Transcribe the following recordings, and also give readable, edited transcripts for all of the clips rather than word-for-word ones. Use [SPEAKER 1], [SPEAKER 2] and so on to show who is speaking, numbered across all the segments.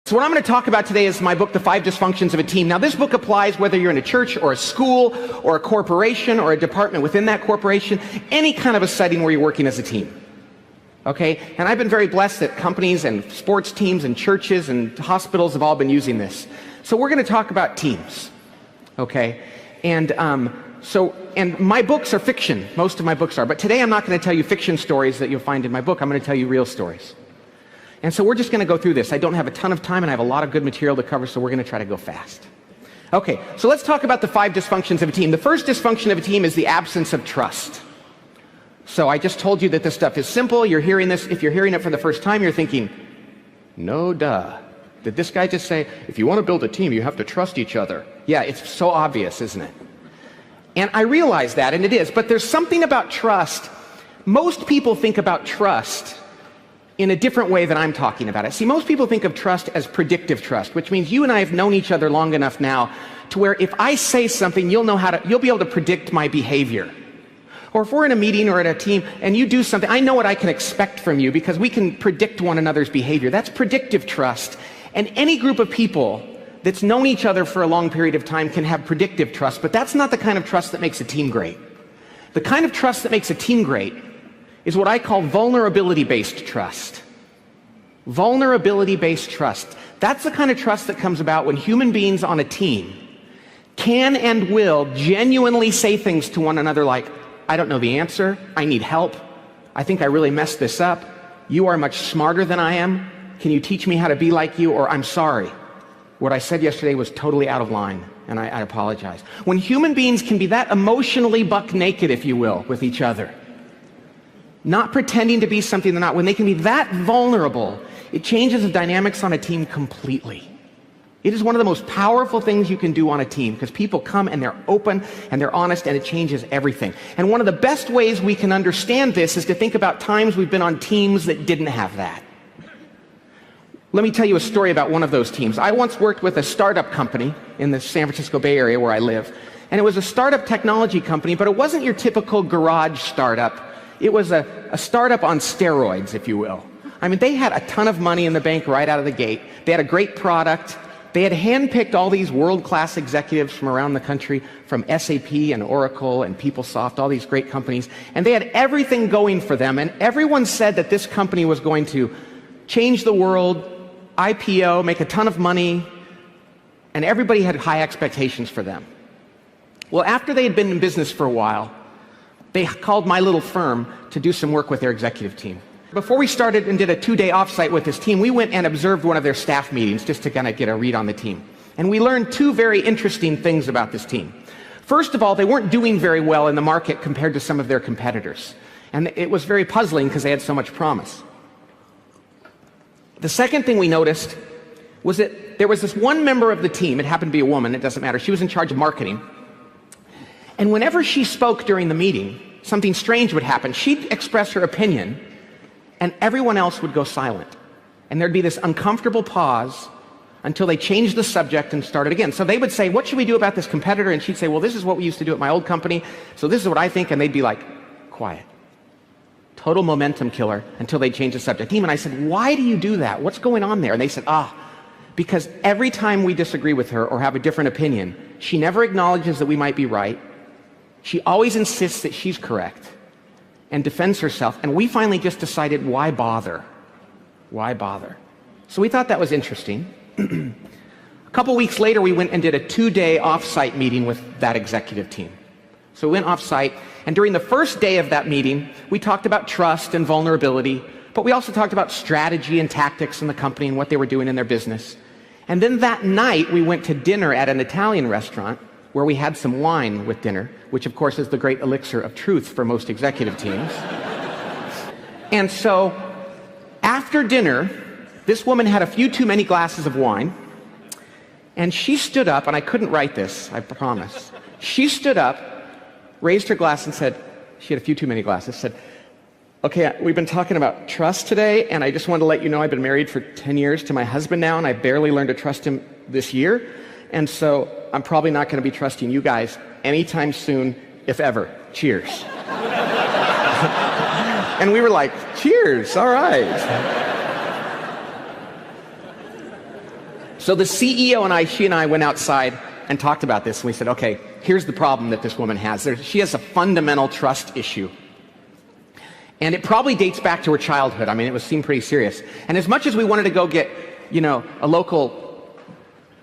[SPEAKER 1] So what I'm going to talk about today is my book, The 5 Dysfunctions of a Team. Now, this book applies whether you're in a church or a school or a corporation or a department within that corporation, any kind of a setting where you're working as a team. Okay? And I've been very blessed that companies and sports teams and churches and hospitals have all been using this. So we're going to talk about teams. Okay? And my books are fiction. Most of my books are. But today I'm not going to tell you fiction stories that you'll find in my book. I'm going to tell you real stories. And so we're just going to go through this. I don't have a ton of time, and I have a lot of good material to cover, so we're going to try to go fast. Okay, so let's talk about the 5 dysfunctions of a team. The first dysfunction of a team is the absence of trust. So I just told you that this stuff is simple. You're hearing this. If you're hearing it for the first time, you're thinking, no duh. Did this guy just say, if you want to build a team, you have to trust each other? Yeah, it's so obvious, isn't it? And I realize that, and it is. But there's something about trust. Most people think about trust in a different way than I'm talking about it. See, most people think of trust as predictive trust, which means you and I have known each other long enough now to where if I say something, you'll be able to predict my behavior. Or if we're in a meeting or at a team and you do something, I know what I can expect from you because we can predict one another's behavior. That's predictive trust. And any group of people that's known each other for a long period of time can have predictive trust, but that's not the kind of trust that makes a team great. The kind of trust that makes a team great is what I call vulnerability-based trust. Vulnerability-based trust. That's the kind of trust that comes about when human beings on a team can and will genuinely say things to one another like, I don't know the answer, I need help, I think I really messed this up, you are much smarter than I am, can you teach me how to be like you, or I'm sorry, what I said yesterday was totally out of line, and I apologize. When human beings can be that emotionally buck naked, if you will, with each other, not pretending to be something they're not, when they can be that vulnerable, it changes the dynamics on a team completely. It is one of the most powerful things you can do on a team because people come and they're open and they're honest and it changes everything. And one of the best ways we can understand this is to think about times we've been on teams that didn't have that. Let me tell you a story about one of those teams. I once worked with a startup company in the San Francisco Bay Area where I live. And it was a startup technology company, but it wasn't your typical garage startup. It was a startup on steroids, if you will. I mean, they had a ton of money in the bank right out of the gate. They had a great product. They had handpicked all these world-class executives from around the country, from SAP and Oracle and PeopleSoft, all these great companies. And they had everything going for them. And everyone said that this company was going to change the world, IPO, make a ton of money. And everybody had high expectations for them. Well, after they had been in business for a while, they called my little firm to do some work with their executive team. Before we started and did a 2-day offsite with this team, we went and observed one of their staff meetings just to kind of get a read on the team. And we learned 2 very interesting things about this team. First of all, they weren't doing very well in the market compared to some of their competitors. And it was very puzzling because they had so much promise. The second thing we noticed was that there was this one member of the team, it happened to be a woman, it doesn't matter, she was in charge of marketing. And whenever she spoke during the meeting, something strange would happen. She'd express her opinion, and everyone else would go silent. And there'd be this uncomfortable pause until they changed the subject and started again. So they would say, what should we do about this competitor? And she'd say, well, this is what we used to do at my old company, so this is what I think. And they'd be like, quiet. Total momentum killer until they changed the subject. And I said, why do you do that? What's going on there? And they said, because every time we disagree with her or have a different opinion, she never acknowledges that we might be right. She always insists that she's correct and defends herself. And we finally just decided, why bother? Why bother? So we thought that was interesting. A couple weeks later, we went and did a 2-day off-site meeting with that executive team. So we went off-site, and during the first day of that meeting, we talked about trust and vulnerability, but we also talked about strategy and tactics in the company and what they were doing in their business. And then that night, we went to dinner at an Italian restaurant where we had some wine with dinner, which of course is the great elixir of truth for most executive teams. And so after dinner, this woman had a few too many glasses of wine, and she stood up, and I couldn't write this, I promise. She stood up, raised her glass and said, she had a few too many glasses, said, okay, we've been talking about trust today, and I just wanted to let you know I've been married for 10 years to my husband now, and I barely learned to trust him this year. And so I'm probably not going to be trusting you guys anytime soon, if ever. Cheers. And we were like, cheers, all right. So the CEO and she and I went outside and talked about this. And we said, okay, here's the problem that this woman has. She has a fundamental trust issue. And it probably dates back to her childhood. I mean, it seemed pretty serious. And as much as we wanted to go get, a local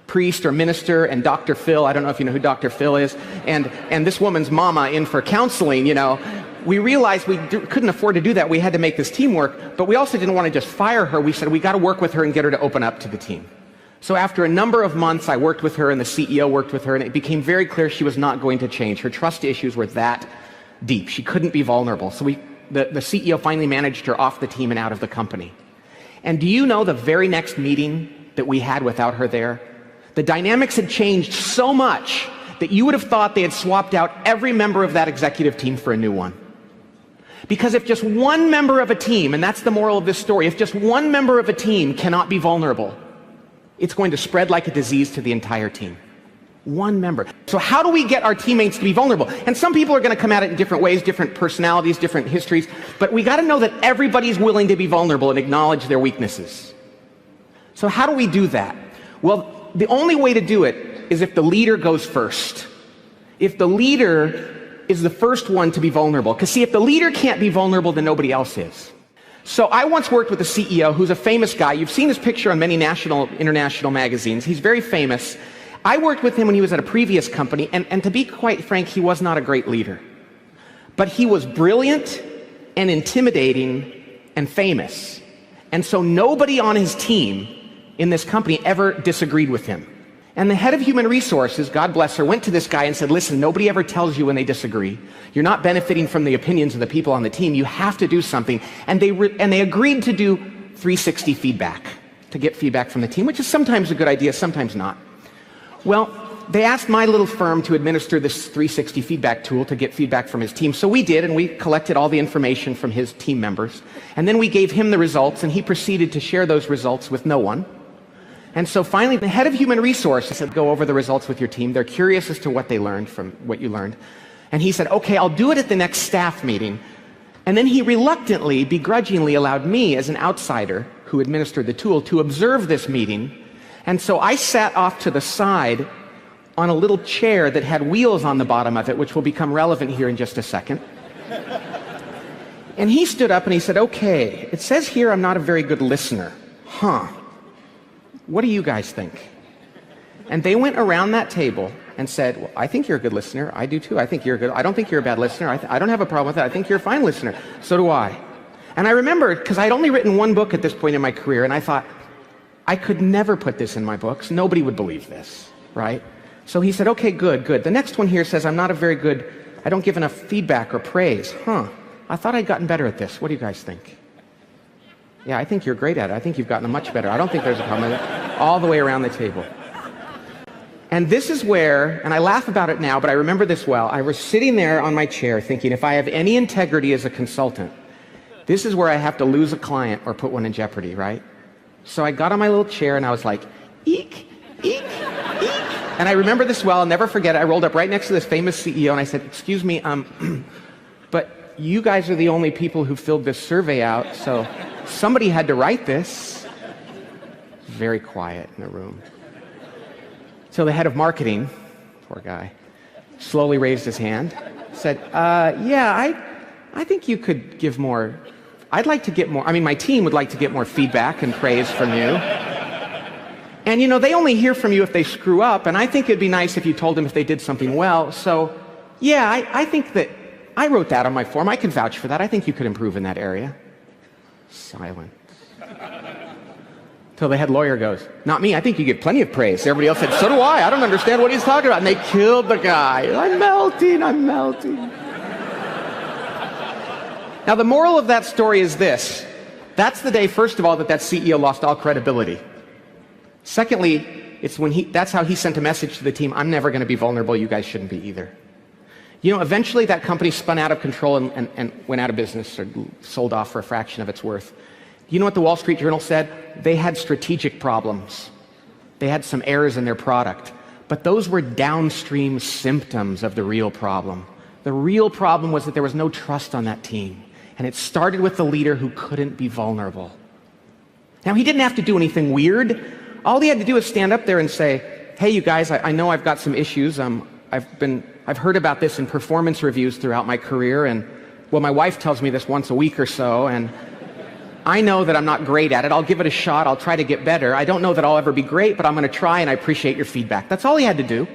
[SPEAKER 1] priest or minister and Dr. Phil, I don't know if you know who Dr. Phil is, and this woman's mama in for counseling, we realized we couldn't afford to do that. We had to make this team work, but we also didn't want to just fire her. We said, we got to work with her and get her to open up to the team. So after a number of months, I worked with her and the CEO worked with her, and it became very clear she was not going to change. Her trust issues were that deep. She couldn't be vulnerable. So the CEO finally managed her off the team and out of the company. And do you know the very next meeting that we had without her there? The dynamics had changed so much that you would have thought they had swapped out every member of that executive team for a new one. Because if just one member of a team, and that's the moral of this story, if just one member of a team cannot be vulnerable, it's going to spread like a disease to the entire team. One member. So how do we get our teammates to be vulnerable? And some people are going to come at it in different ways, different personalities, different histories, but we got to know that everybody's willing to be vulnerable and acknowledge their weaknesses. So how do we do that? Well, the only way to do it is if the leader goes first. If the leader is the first one to be vulnerable. Because see, if the leader can't be vulnerable, then nobody else is. So I once worked with a CEO who's a famous guy. You've seen his picture on many national, international magazines. He's very famous. I worked with him when he was at a previous company, and to be quite frank, he was not a great leader. But he was brilliant and intimidating and famous. And so nobody on his team in this company ever disagreed with him. And the head of human resources, God bless her, went to this guy and said, listen, nobody ever tells you when they disagree. You're not benefiting from the opinions of the people on the team. You have to do something. And they agreed to do 360 feedback, to get feedback from the team, which is sometimes a good idea, sometimes not. Well, they asked my little firm to administer this 360 feedback tool to get feedback from his team. So we did, and we collected all the information from his team members. And then we gave him the results, and he proceeded to share those results with no one. And so finally, the head of human resources said, go over the results with your team. They're curious as to what they learned from what you learned. And he said, okay, I'll do it at the next staff meeting. And then he reluctantly, begrudgingly allowed me as an outsider who administered the tool to observe this meeting. And so I sat off to the side on a little chair that had wheels on the bottom of it, which will become relevant here in just a second. And he stood up and he said, okay, it says here I'm not a very good listener. What do you guys think? And they went around that table and said, well, I think you're a good listener. I do too. I think you're good. I don't think you're a bad listener. I don't have a problem with that. I think you're a fine listener. So do I. And I remember, because I'd only written one book at this point in my career, and I thought, I could never put this in my books. Nobody would believe this, right? So he said, okay, good. The next one here says, I don't give enough feedback or praise. I thought I'd gotten better at this. What do you guys think? Yeah, I think you're great at it. I think you've gotten much better. I don't think there's a problem with it. All the way around the table. And this is where, and I laugh about it now, but I remember this well. I was sitting there on my chair thinking, if I have any integrity as a consultant, this is where I have to lose a client or put one in jeopardy, right? So I got on my little chair and I was like, eek, eek, eek. And I remember this well, I'll never forget it. I rolled up right next to this famous CEO and I said, excuse me, but you guys are the only people who filled this survey out, so somebody had to write this. Very quiet in the room. So the head of marketing, poor guy, slowly raised his hand, said, yeah, I think you could give more. I'd like to get more. I mean, my team would like to get more feedback and praise from you. And, they only hear from you if they screw up, and I think it'd be nice if you told them if they did something well. So, yeah, I think that I wrote that on my form. I can vouch for that. I think you could improve in that area. Silence. Till the head lawyer goes, not me, I think you get plenty of praise. Everybody else said, so do I. I don't understand what he's talking about. And they killed the guy. I'm melting. Now, the moral of that story is this. That's the day, first of all, that CEO lost all credibility. Secondly, it's that's how he sent a message to the team, I'm never going to be vulnerable. You guys shouldn't be either. Eventually that company spun out of control and went out of business or sold off for a fraction of its worth. You know what the Wall Street Journal said? They had strategic problems. They had some errors in their product. But those were downstream symptoms of the real problem. The real problem was that there was no trust on that team. And it started with the leader who couldn't be vulnerable. Now, he didn't have to do anything weird. All he had to do was stand up there and say, hey, you guys, I know I've got some issues. I've heard about this in performance reviews throughout my career, and well, my wife tells me this once a week or so, and I know that I'm not great at it. I'll give it a shot. I'll try to get better. I don't know that I'll ever be great, but I'm going to try, and I appreciate your feedback. That's all he had to do.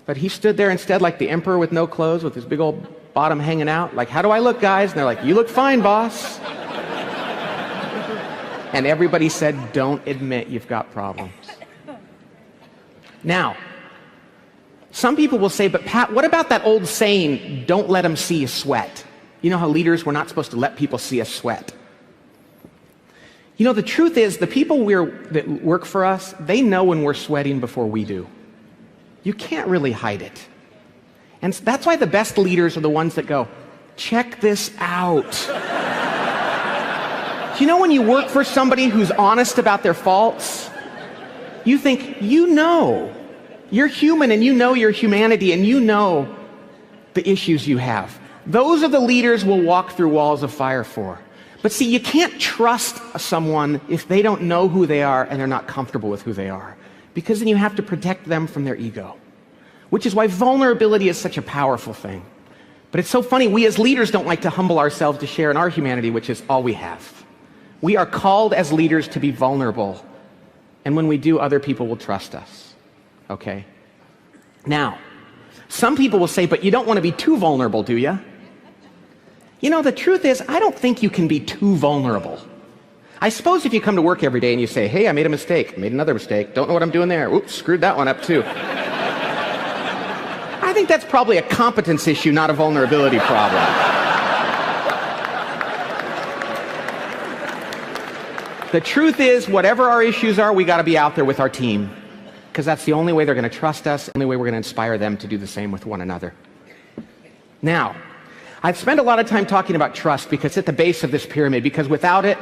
[SPEAKER 1] But he stood there instead like the emperor with no clothes, with his big old bottom hanging out, like, how do I look, guys? And they're like, you look fine, boss. And everybody said, don't admit you've got problems. Now, some people will say, but Pat, what about that old saying, don't let them see you sweat? You know how leaders, we're not supposed to let people see us sweat. You know, the truth is, the people that work for us, they know when we're sweating before we do. You can't really hide it. And that's why the best leaders are the ones that go, check this out. Do you know when you work for somebody who's honest about their faults? You think, you know, you're human and you know your humanity and you know the issues you have. Those are the leaders we'll walk through walls of fire for. But see, you can't trust someone if they don't know who they are and they're not comfortable with who they are. Because then you have to protect them from their ego. Which is why vulnerability is such a powerful thing. But it's so funny, we as leaders don't like to humble ourselves to share in our humanity, which is all we have. We are called as leaders to be vulnerable. And when we do, other people will trust us. Okay? Now, some people will say, but you don't want to be too vulnerable, do you? You know, the truth is, I don't think you can be too vulnerable. I suppose if you come to work every day and you say, hey, I made a mistake, made another mistake, don't know what I'm doing there, oops, screwed that one up too. I think that's probably a competence issue, not a vulnerability problem. The truth is, whatever our issues are, we got to be out there with our team. Because that's the only way they're going to trust us, the only way we're going to inspire them to do the same with one another. Now, I've spent a lot of time talking about trust because it's at the base of this pyramid, because without it,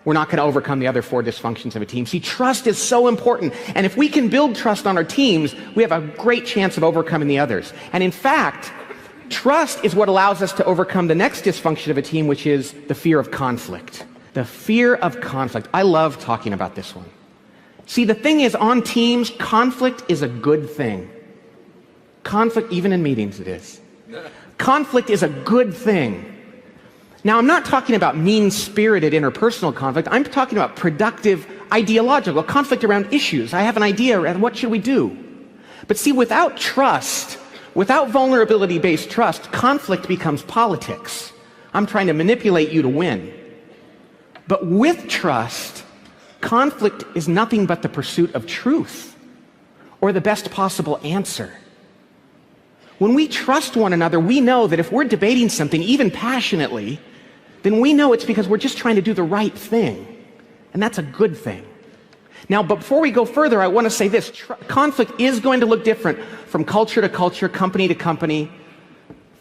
[SPEAKER 1] we're not going to overcome the other 4 dysfunctions of a team. See, trust is so important. And if we can build trust on our teams, we have a great chance of overcoming the others. And in fact, trust is what allows us to overcome the next dysfunction of a team, which is the fear of conflict. The fear of conflict. I love talking about this one. See, the thing is, on teams, conflict is a good thing. Conflict, even in meetings, it is. Conflict is a good thing. Now, I'm not talking about mean-spirited interpersonal conflict. I'm talking about productive, ideological conflict around issues. I have an idea, what should we do? But see, without trust, without vulnerability-based trust, conflict becomes politics. I'm trying to manipulate you to win. But with trust, conflict is nothing but the pursuit of truth or the best possible answer. When we trust one another, we know that if we're debating something, even passionately, then we know it's because we're just trying to do the right thing. And that's a good thing. Now, but before we go further, I want to say this. Conflict is going to look different from culture to culture, company to company,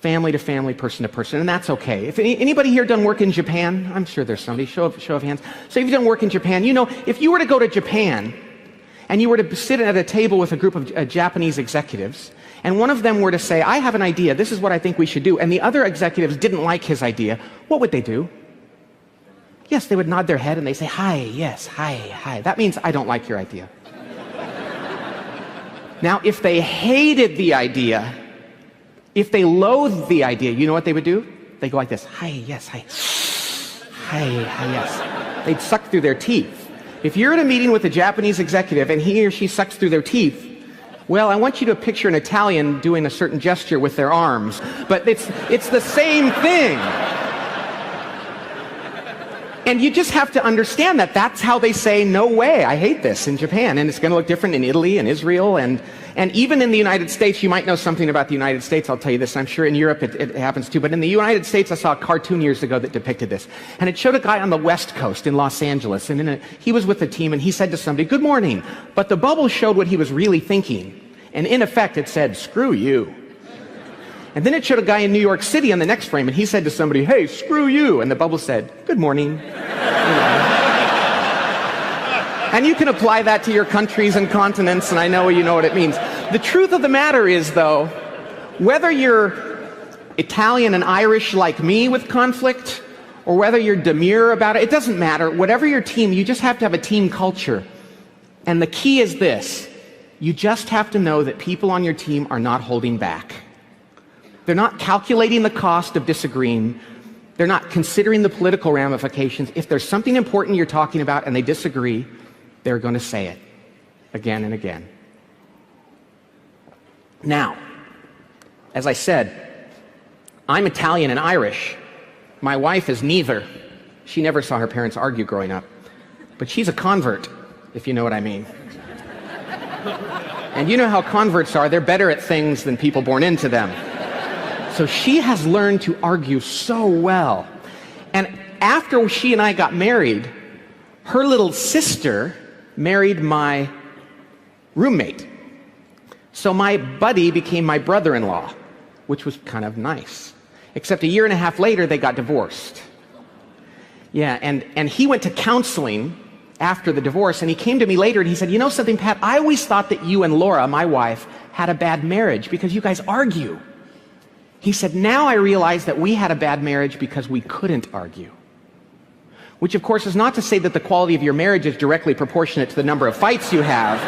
[SPEAKER 1] family to family, person to person, and that's okay. If anybody here done work in Japan? I'm sure there's somebody. Show of hands. So if you've done work in Japan, you know, if you were to go to Japan and you were to sit at a table with a group of Japanese executives, and one of them were to say, I have an idea, this is what I think we should do, and the other executives didn't like his idea, what would they do? Yes, they would nod their head and they say, hi, yes, hi. That means I don't like your idea. Now, if they hated the idea, if they loathed the idea, you know what they would do? They'd go like this, hi, yes, hi. Hi, yes. They'd suck through their teeth. If you're at a meeting with a Japanese executive and he or she sucks through their teeth, well, I want you to picture an Italian doing a certain gesture with their arms, but it's the same thing. And you just have to understand that that's how they say, no way, I hate this in Japan. And it's going to look different in Italy and Israel. And even in the United States, you might know something about the United States. I'll tell you this. I'm sure in Europe it happens too. But in the United States, I saw a cartoon years ago that depicted this. And it showed a guy on the West Coast in Los Angeles. And he was with the team and he said to somebody, good morning. But the bubble showed what he was really thinking. And in effect, it said, screw you. And then it showed a guy in New York City on the next frame, and he said to somebody, hey, screw you. And the bubble said, good morning. And you can apply that to your countries and continents, and I know you know what it means. The truth of the matter is, though, whether you're Italian and Irish like me with conflict, or whether you're demure about it, it doesn't matter. Whatever your team, you just have to have a team culture. And the key is this. You just have to know that people on your team are not holding back. They're not calculating the cost of disagreeing. They're not considering the political ramifications. If there's something important you're talking about and they disagree, they're going to say it again and again. Now, as I said, I'm Italian and Irish. My wife is neither. She never saw her parents argue growing up. But she's a convert, if you know what I mean. And you know how converts are. They're better at things than people born into them. So she has learned to argue so well. And after she and I got married, her little sister married my roommate. So my buddy became my brother-in-law, which was kind of nice. Except a year and a half later, they got divorced. Yeah, and he went to counseling after the divorce, and he came to me later and he said, you know something, Pat, I always thought that you and Laura, my wife, had a bad marriage because you guys argue. He said, now I realize that we had a bad marriage because we couldn't argue. Which, of course, is not to say that the quality of your marriage is directly proportionate to the number of fights you have.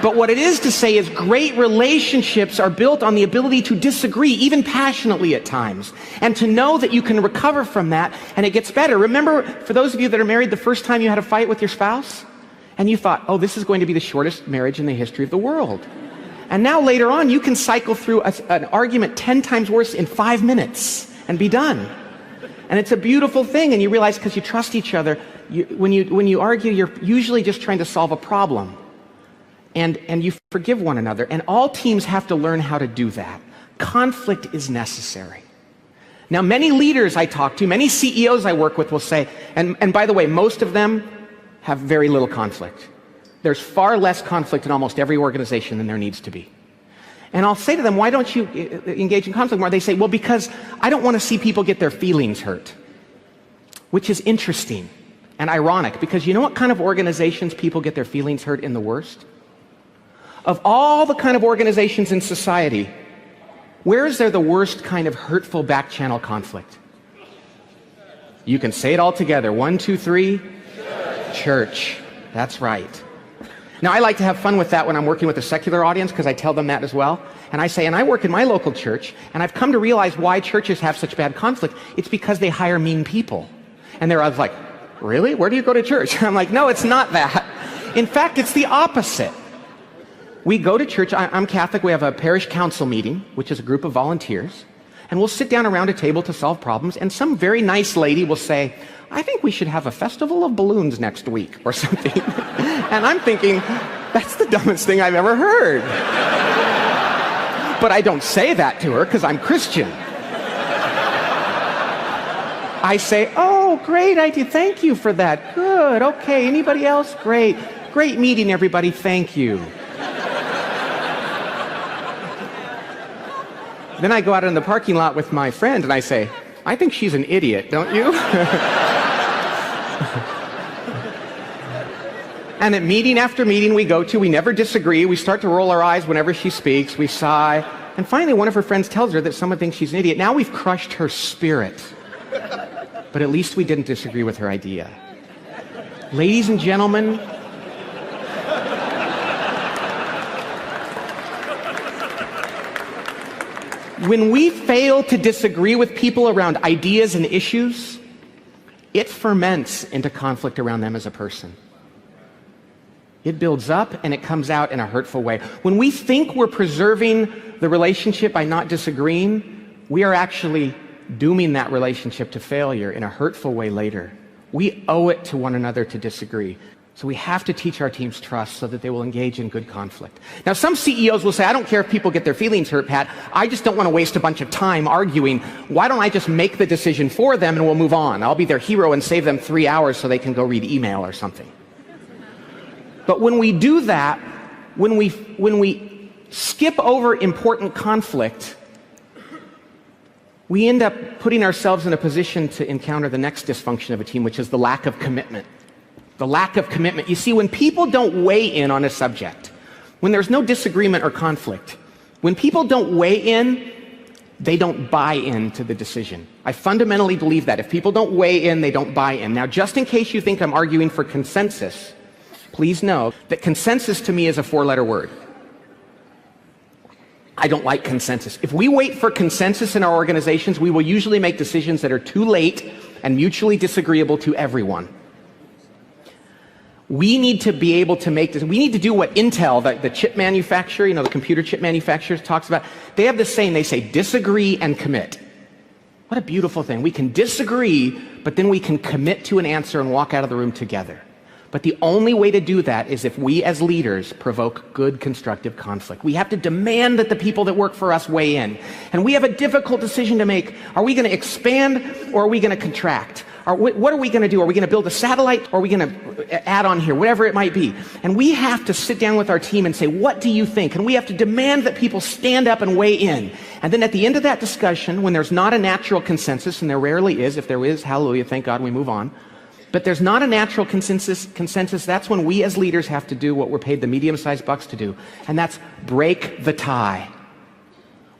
[SPEAKER 1] But what it is to say is great relationships are built on the ability to disagree, even passionately at times, and to know that you can recover from that, and it gets better. Remember, for those of you that are married, the first time you had a fight with your spouse, and you thought, oh, this is going to be the shortest marriage in the history of the world. And now later on, you can cycle through an argument 10 times worse in 5 minutes and be done. And it's a beautiful thing, and you realize because you trust each other, when you argue, you're usually just trying to solve a problem. And you forgive one another. And all teams have to learn how to do that. Conflict is necessary. Now, many leaders I talk to, many CEOs I work with will say, and by the way, most of them have very little conflict. There's far less conflict in almost every organization than there needs to be. And I'll say to them, why don't you engage in conflict more? They say, well, because I don't want to see people get their feelings hurt. Which is interesting and ironic, because you know what kind of organizations people get their feelings hurt in the worst? Of all the kind of organizations in society, where is there the worst kind of hurtful back-channel conflict? You can say it all together. 1, 2, 3. Church. That's right. Now, I like to have fun with that when I'm working with a secular audience, because I tell them that as well. And I say, and I work in my local church, and I've come to realize why churches have such bad conflict. It's because they hire mean people. And they're always like, really? Where do you go to church? I'm like, no, it's not that. In fact, it's the opposite. We go to church. I'm Catholic. We have a parish council meeting, which is a group of volunteers. And we'll sit down around a table to solve problems. And some very nice lady will say, I think we should have a festival of balloons next week or something. And I'm thinking, that's the dumbest thing I've ever heard. But I don't say that to her because I'm Christian. I say, oh, great idea. Thank you for that. Good. Okay. Anybody else? Great. Great meeting, everybody. Thank you. Then I go out in the parking lot with my friend and I say, I think she's an idiot, don't you? And at meeting after meeting we go to, we never disagree. We start to roll our eyes whenever she speaks. We sigh. And finally, one of her friends tells her that someone thinks she's an idiot. Now we've crushed her spirit. But at least we didn't disagree with her idea. Ladies and gentlemen, when we fail to disagree with people around ideas and issues, it ferments into conflict around them as a person. It builds up and it comes out in a hurtful way. When we think we're preserving the relationship by not disagreeing, we are actually dooming that relationship to failure in a hurtful way later. We owe it to one another to disagree. So we have to teach our teams trust so that they will engage in good conflict. Now, some CEOs will say, I don't care if people get their feelings hurt, Pat. I just don't want to waste a bunch of time arguing. Why don't I just make the decision for them and we'll move on? I'll be their hero and save them 3 hours so they can go read email or something. But when we do that, when we skip over important conflict, we end up putting ourselves in a position to encounter the next dysfunction of a team, which is the lack of commitment. The lack of commitment. You see, when people don't weigh in on a subject, when there's no disagreement or conflict, when people don't weigh in, they don't buy into the decision. I fundamentally believe that. If people don't weigh in, they don't buy in. Now, just in case you think I'm arguing for consensus, please know that consensus to me is a four-letter word. I don't like consensus. If we wait for consensus in our organizations, we will usually make decisions that are too late and mutually disagreeable to everyone. We need to be able to make this. We need to do what Intel, the chip manufacturer, the computer chip manufacturer talks about. They have this saying, they say, disagree and commit. What a beautiful thing. We can disagree, but then we can commit to an answer and walk out of the room together. But the only way to do that is if we as leaders provoke good constructive conflict. We have to demand that the people that work for us weigh in. And we have a difficult decision to make. Are we going to expand or are we going to contract? What are we going to do? Are we going to build a satellite or are we going to add on here? Whatever it might be. And we have to sit down with our team and say, what do you think? And we have to demand that people stand up and weigh in. And then at the end of that discussion, when there's not a natural consensus, and there rarely is, if there is, hallelujah, thank God, we move on. But there's not a natural consensus, that's when we as leaders have to do what we're paid the medium-sized bucks to do, and that's break the tie.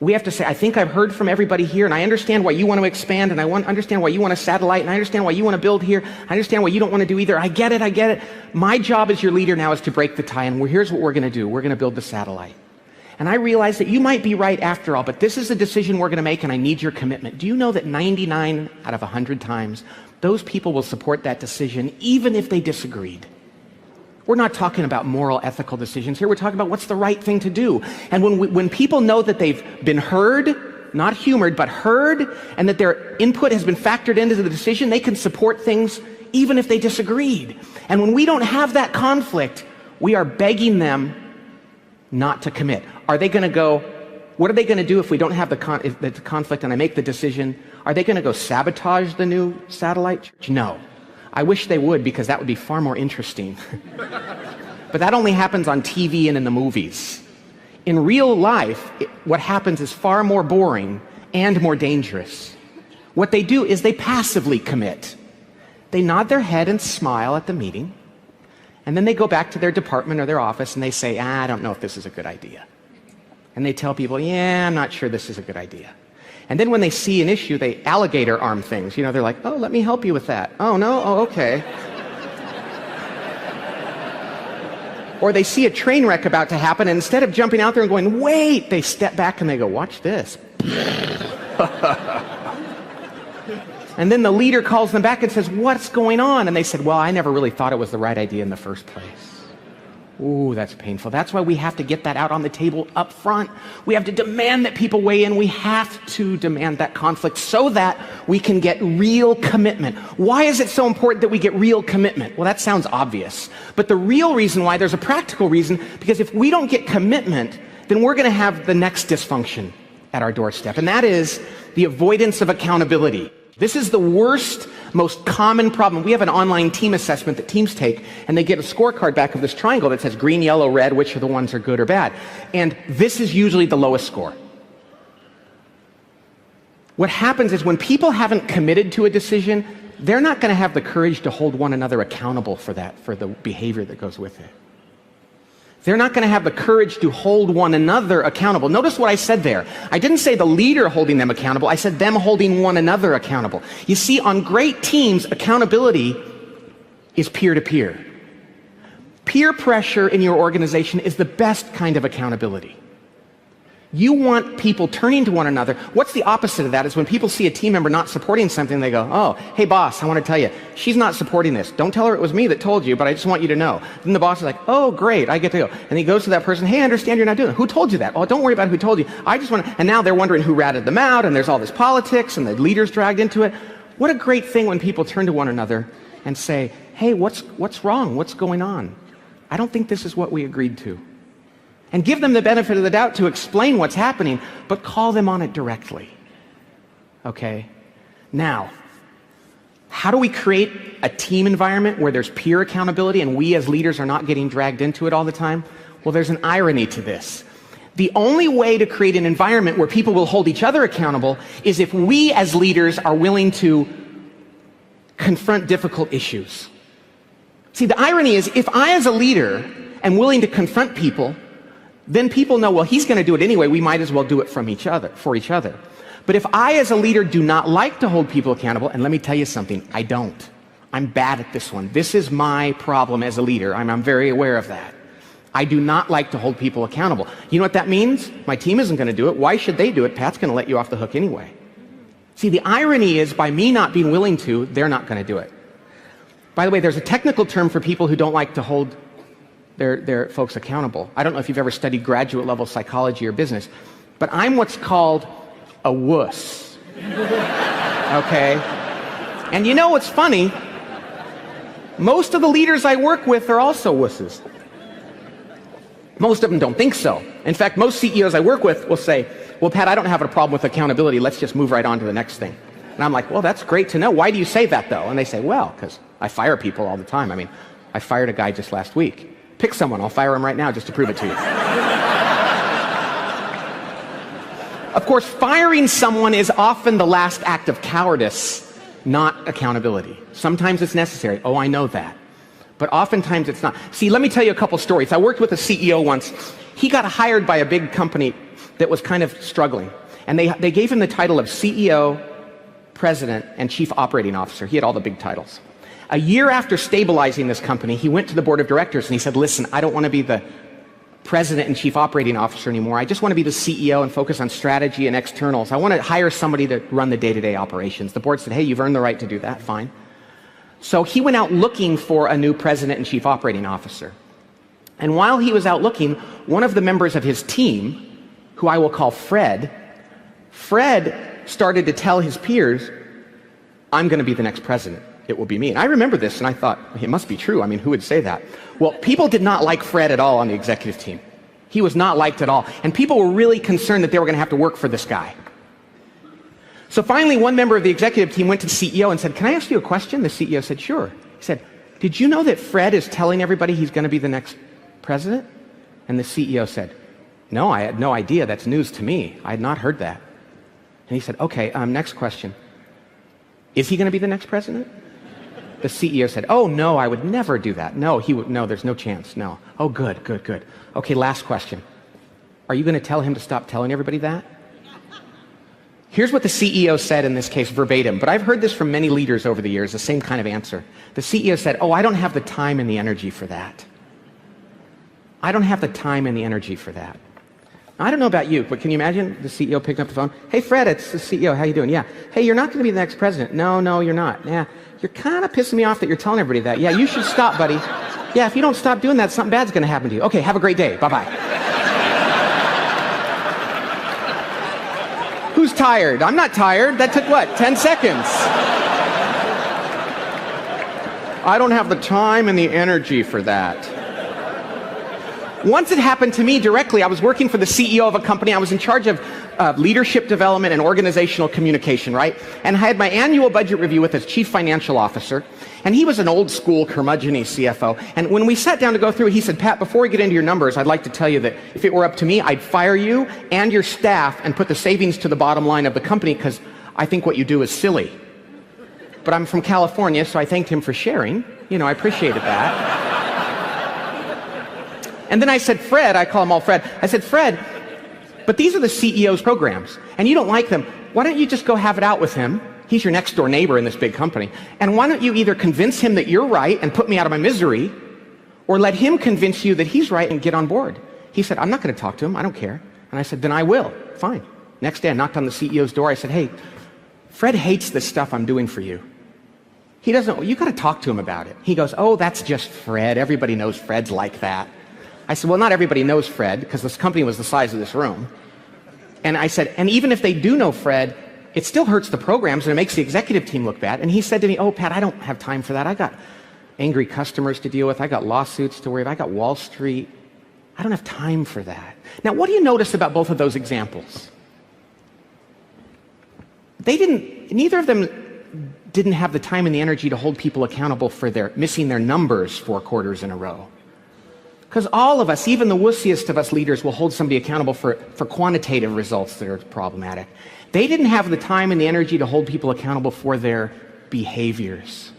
[SPEAKER 1] We have to say, I think I've heard from everybody here, and I understand why you want to expand, and I understand why you want a satellite, and I understand why you want to build here, I understand why you don't want to do either. I get it. My job as your leader now is to break the tie, and here's what we're going to do. We're going to build the satellite. And I realize that you might be right after all, but this is a decision we're going to make, and I need your commitment. Do you know that 99 out of 100 times, those people will support that decision even if they disagreed? We're not talking about moral, ethical decisions here. We're talking about what's the right thing to do. And when people know that they've been heard, not humored, but heard, and that their input has been factored into the decision, they can support things even if they disagreed. And when we don't have that conflict, we are begging them not to commit. Are they going to go, what are they going to do if we don't have the conflict and I make the decision? Are they going to go sabotage the new satellite church? No. I wish they would, because that would be far more interesting. But that only happens on TV and in the movies. In real life, what happens is far more boring and more dangerous. What they do is they passively commit. They nod their head and smile at the meeting, and then they go back to their department or their office and they say, I don't know if this is a good idea. And they tell people, yeah, I'm not sure this is a good idea. And then when they see an issue, they alligator arm things. They're like, oh, let me help you with that. Oh, no? Oh, okay. Or they see a train wreck about to happen, and instead of jumping out there and going, wait, they step back and they go, watch this. And then the leader calls them back and says, what's going on? And they said, well, I never really thought it was the right idea in the first place. Ooh, that's painful. That's why we have to get that out on the table up front. We have to demand that people weigh in. We have to demand that conflict so that we can get real commitment. Why is it so important that we get real commitment? Well, that sounds obvious. But the real reason why, there's a practical reason, because if we don't get commitment, then we're going to have the next dysfunction at our doorstep, and that is the avoidance of accountability. This is the worst, most common problem. We have an online team assessment that teams take, and they get a scorecard back of this triangle that says green, yellow, red, which are the ones that are good or bad. And this is usually the lowest score. What happens is when people haven't committed to a decision, they're not going to have the courage to hold one another accountable for that, for the behavior that goes with it. They're not going to have the courage to hold one another accountable. Notice what I said there. I didn't say the leader holding them accountable. I said them holding one another accountable. You see, on great teams, accountability is peer-to-peer. Peer pressure in your organization is the best kind of accountability. You want people turning to one another. What's the opposite of that? Is when people see a team member not supporting something, they go, oh, hey boss, I want to tell you, she's not supporting this. Don't tell her it was me that told you, but I just want you to know. Then the boss is like, oh, great, I get to go. And he goes to that person, hey, I understand you're not doing it. Who told you that? Oh, don't worry about who told you. I just want to, and now they're wondering who ratted them out, and there's all this politics, and the leader's dragged into it. What a great thing when people turn to one another and say, hey, what's wrong? What's going on? I don't think this is what we agreed to. And give them the benefit of the doubt to explain what's happening, but call them on it directly. Okay? Now, how do we create a team environment where there's peer accountability and we as leaders are not getting dragged into it all the time? Well, there's an irony to this. The only way to create an environment where people will hold each other accountable is if we as leaders are willing to confront difficult issues. See, the irony is if I as a leader am willing to confront people, then people know, well, he's going to do it anyway, we might as well do it for each other. But if I, as a leader, do not like to hold people accountable, and let me tell you something, I don't. I'm bad at this one. This is my problem as a leader. I'm very aware of that. I do not like to hold people accountable. You know what that means? My team isn't going to do it. Why should they do it? Pat's going to let you off the hook anyway. See, the irony is, by me not being willing to, they're not going to do it. By the way, there's a technical term for people who don't like to hold their folks accountable. I don't know if you've ever studied graduate level psychology or business, but I'm what's called a wuss. Okay? And you know what's funny? Most of the leaders I work with are also wusses. Most of them don't think so. In fact, most CEOs I work with will say, well, Pat, I don't have a problem with accountability. Let's just move right on to the next thing. And I'm like, well, that's great to know. Why do you say that, though? And they say, well, because I fire people all the time. I mean, I fired a guy just last week. Pick someone. I'll fire him right now just to prove it to you. Of course, firing someone is often the last act of cowardice, not accountability. Sometimes it's necessary. Oh, I know that. But oftentimes it's not. See, let me tell you a couple stories. I worked with a CEO once. He got hired by a big company that was kind of struggling. And they gave him the title of CEO, President, and Chief Operating Officer. He had all the big titles. A year after stabilizing this company, he went to the board of directors and he said, listen, I don't want to be the President and Chief Operating Officer anymore. I just want to be the CEO and focus on strategy and externals. I want to hire somebody to run the day-to-day operations. The board said, hey, you've earned the right to do that. Fine. So he went out looking for a new President and Chief Operating Officer. And while he was out looking, one of the members of his team, who I will call Fred started to tell his peers, I'm going to be the next president. It will be me. And I remember this, and I thought, it must be true. I mean, who would say that? Well, people did not like Fred at all on the executive team. He was not liked at all. And people were really concerned that they were going to have to work for this guy. So finally, one member of the executive team went to the CEO and said, can I ask you a question? The CEO said, sure. He said, did you know that Fred is telling everybody he's going to be the next president? And the CEO said, no, I had no idea. That's news to me. I had not heard that. And he said, okay, next question. Is he going to be the next president? The CEO said, oh, no, I would never do that. No, no, there's no chance. No. Oh, good. Okay, last question. Are you going to tell him to stop telling everybody that? Here's what the CEO said in this case verbatim, but I've heard this from many leaders over the years, the same kind of answer. The CEO said, oh, I don't have the time and the energy for that. I don't have the time and the energy for that. Now, I don't know about you, but can you imagine the CEO picking up the phone? Hey, Fred, it's the CEO. How you doing? Yeah. Hey, you're not going to be the next president. No, you're not. Yeah. You're kind of pissing me off that you're telling everybody that. Yeah, you should stop, buddy. Yeah, if you don't stop doing that, something bad's going to happen to you. Okay, have a great day. Bye-bye. Who's tired? I'm not tired. That took what, 10 seconds? I don't have the time and the energy for that. Once it happened to me directly. I was working for the CEO of a company. I was in charge of leadership development and organizational communication, right? And I had my annual budget review with his chief financial officer. And he was an old school curmudgeon-y CFO. And when we sat down to go through it, he said, Pat, before we get into your numbers, I'd like to tell you that if it were up to me, I'd fire you and your staff and put the savings to the bottom line of the company because I think what you do is silly. But I'm from California, so I thanked him for sharing. You know, I appreciated that. And then I said, Fred, I call him all Fred. I said, Fred, but these are the CEO's programs, and you don't like them. Why don't you just go have it out with him? He's your next door neighbor in this big company. And why don't you either convince him that you're right and put me out of my misery, or let him convince you that he's right and get on board? He said, I'm not going to talk to him. I don't care. And I said, then I will. Fine. Next day, I knocked on the CEO's door. I said, hey, Fred hates this stuff I'm doing for you. He doesn't, you got to talk to him about it. He goes, oh, that's just Fred. Everybody knows Fred's like that. I said, well, not everybody knows Fred, because this company was the size of this room. And I said, and even if they do know Fred, it still hurts the programs and it makes the executive team look bad. And he said to me, oh, Pat, I don't have time for that. I got angry customers to deal with. I got lawsuits to worry about. I got Wall Street. I don't have time for that. Now, what do you notice about both of those examples? Neither of them didn't have the time and the energy to hold people accountable for missing their numbers 4 quarters in a row. Because all of us, even the wussiest of us leaders, will hold somebody accountable for quantitative results that are problematic. They didn't have the time and the energy to hold people accountable for their behaviors.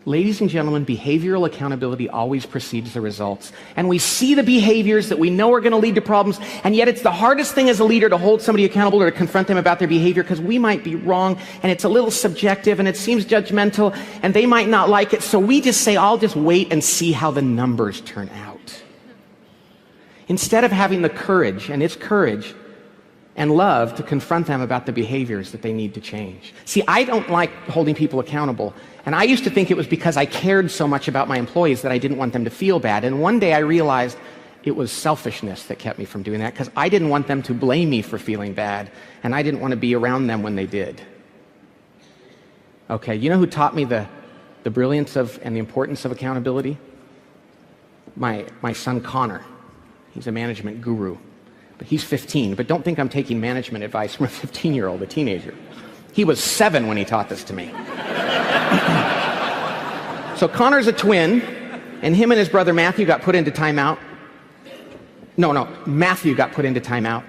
[SPEAKER 1] Ladies and gentlemen, behavioral accountability always precedes the results. And we see the behaviors that we know are going to lead to problems, and yet it's the hardest thing as a leader to hold somebody accountable or to confront them about their behavior because we might be wrong, and it's a little subjective, and it seems judgmental, and they might not like it, so we just say, I'll just wait and see how the numbers turn out. Instead of having the courage, and it's courage, and love to confront them about the behaviors that they need to change. See, I don't like holding people accountable. And I used to think it was because I cared so much about my employees that I didn't want them to feel bad. And one day I realized it was selfishness that kept me from doing that because I didn't want them to blame me for feeling bad. And I didn't want to be around them when they did. Okay, you know who taught me the brilliance of and the importance of accountability? My son Connor. He's a management guru. But he's 15. But don't think I'm taking management advice from a 15-year-old, a teenager. He was 7 when he taught this to me. So Connor's a twin, and him and his brother Matthew got put into timeout. Matthew got put into timeout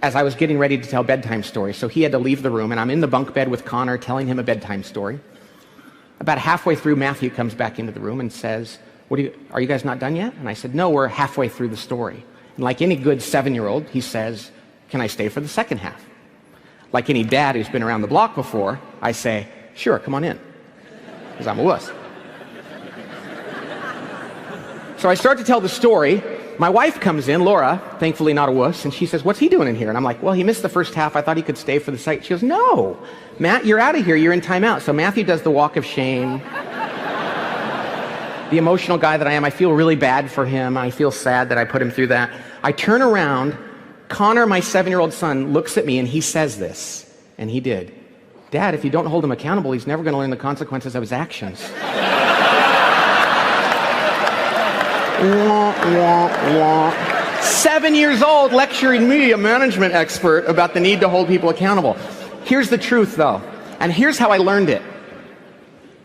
[SPEAKER 1] as I was getting ready to tell bedtime stories. So he had to leave the room, and I'm in the bunk bed with Connor telling him a bedtime story. About halfway through, Matthew comes back into the room and says, are you guys not done yet? And I said, no, we're halfway through the story. And like any good 7-year-old, he says, can I stay for the second half? Like any dad who's been around the block before, I say, sure, come on in, because I'm a wuss. So I start to tell the story. My wife comes in, Laura, thankfully not a wuss, and she says, what's he doing in here? And I'm like, well, he missed the first half. I thought he could stay for the second. She goes, no, Matt, you're out of here. You're in timeout. So Matthew does the walk of shame. The emotional guy that I am, I feel really bad for him. I feel sad that I put him through that. I turn around. Connor, my 7-year-old son, looks at me and he says this, and he did. Dad, if you don't hold him accountable, he's never going to learn the consequences of his actions. Wah, wah, wah. 7 years old lecturing me, a management expert, about the need to hold people accountable. Here's the truth, though, and here's how I learned it.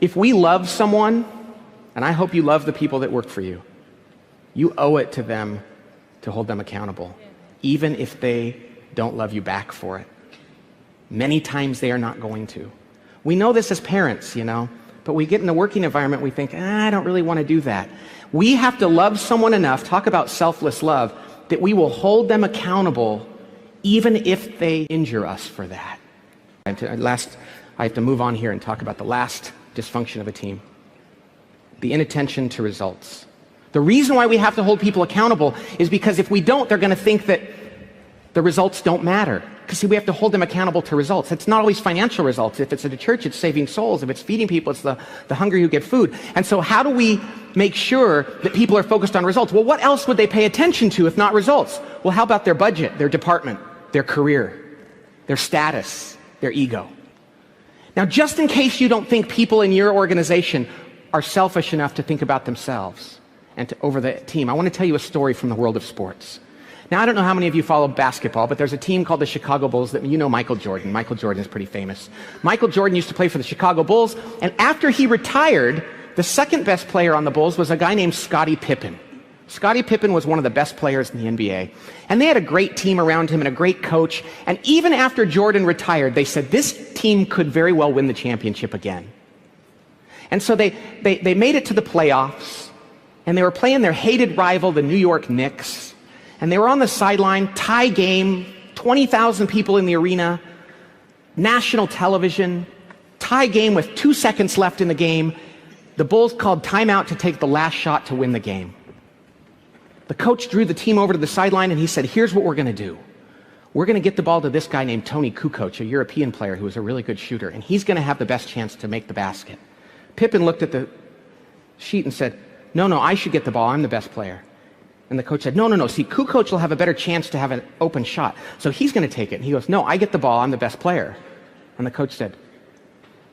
[SPEAKER 1] If we love someone, and I hope you love the people that work for you, you owe it to them to hold them accountable, even if they don't love you back for it. Many times they are not going to. We know this as parents, but we get in the working environment, we think, I don't really want to do that. We have to love someone enough, talk about selfless love, that we will hold them accountable even if they injure us for that. I have to move on here and talk about the last dysfunction of a team. The inattention to results. The reason why we have to hold people accountable is because if we don't, they're going to think that the results don't matter. Because see, we have to hold them accountable to results. It's not always financial results. If it's at a church, it's saving souls. If it's feeding people, it's the hungry who get food. And so how do we make sure that people are focused on results? Well, what else would they pay attention to if not results? Well, how about their budget, their department, their career, their status, their ego? Now, just in case you don't think people in your organization are selfish enough to think about themselves and over the team, I want to tell you a story from the world of sports. Now, I don't know how many of you follow basketball, but there's a team called the Chicago Bulls that you know Michael Jordan. Michael Jordan is pretty famous. Michael Jordan used to play for the Chicago Bulls, and after he retired, the second best player on the Bulls was a guy named Scottie Pippen. Scottie Pippen was one of the best players in the NBA, and they had a great team around him and a great coach, and even after Jordan retired, they said this team could very well win the championship again. And so they made it to the playoffs, and they were playing their hated rival, the New York Knicks. And they were on the sideline, tie game, 20,000 people in the arena, national television, tie game with 2 seconds left in the game. The Bulls called timeout to take the last shot to win the game. The coach drew the team over to the sideline and he said, here's what we're going to do. We're going to get the ball to this guy named Tony Kukoc, a European player who was a really good shooter, and he's going to have the best chance to make the basket. Pippen looked at the sheet and said, no, I should get the ball. I'm the best player. And the coach said, no. See, Kukoc will have a better chance to have an open shot. So he's going to take it. And he goes, no, I get the ball. I'm the best player. And the coach said,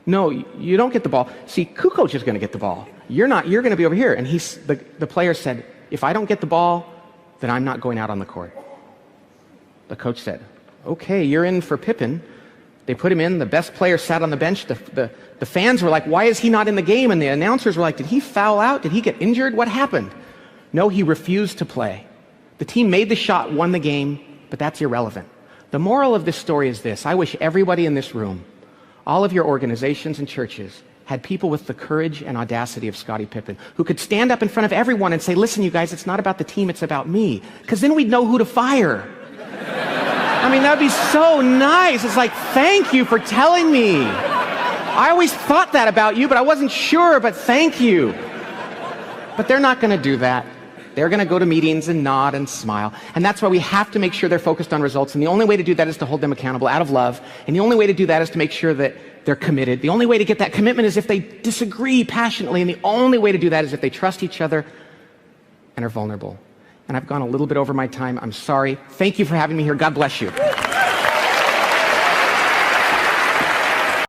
[SPEAKER 1] no, you don't get the ball. See, Kukoc is going to get the ball. You're not. You're going to be over here. And the player said, if I don't get the ball, then I'm not going out on the court. The coach said, okay, you're in for Pippen. They put him in. The best player sat on the bench. The fans were like, why is he not in the game? And the announcers were like, did he foul out? Did he get injured? What happened? No, he refused to play. The team made the shot, won the game, but that's irrelevant. The moral of this story is this. I wish everybody in this room, all of your organizations and churches, had people with the courage and audacity of Scottie Pippen, who could stand up in front of everyone and say, listen, you guys, it's not about the team, it's about me. Because then we'd know who to fire. I mean, that would be so nice. It's like, thank you for telling me. I always thought that about you, but I wasn't sure, but thank you. But they're not going to do that. They're going to go to meetings and nod and smile. And that's why we have to make sure they're focused on results. And the only way to do that is to hold them accountable out of love. And the only way to do that is to make sure that they're committed. The only way to get that commitment is if they disagree passionately. And the only way to do that is if they trust each other and are vulnerable. And I've gone a little bit over my time. I'm sorry. Thank you for having me here. God bless you.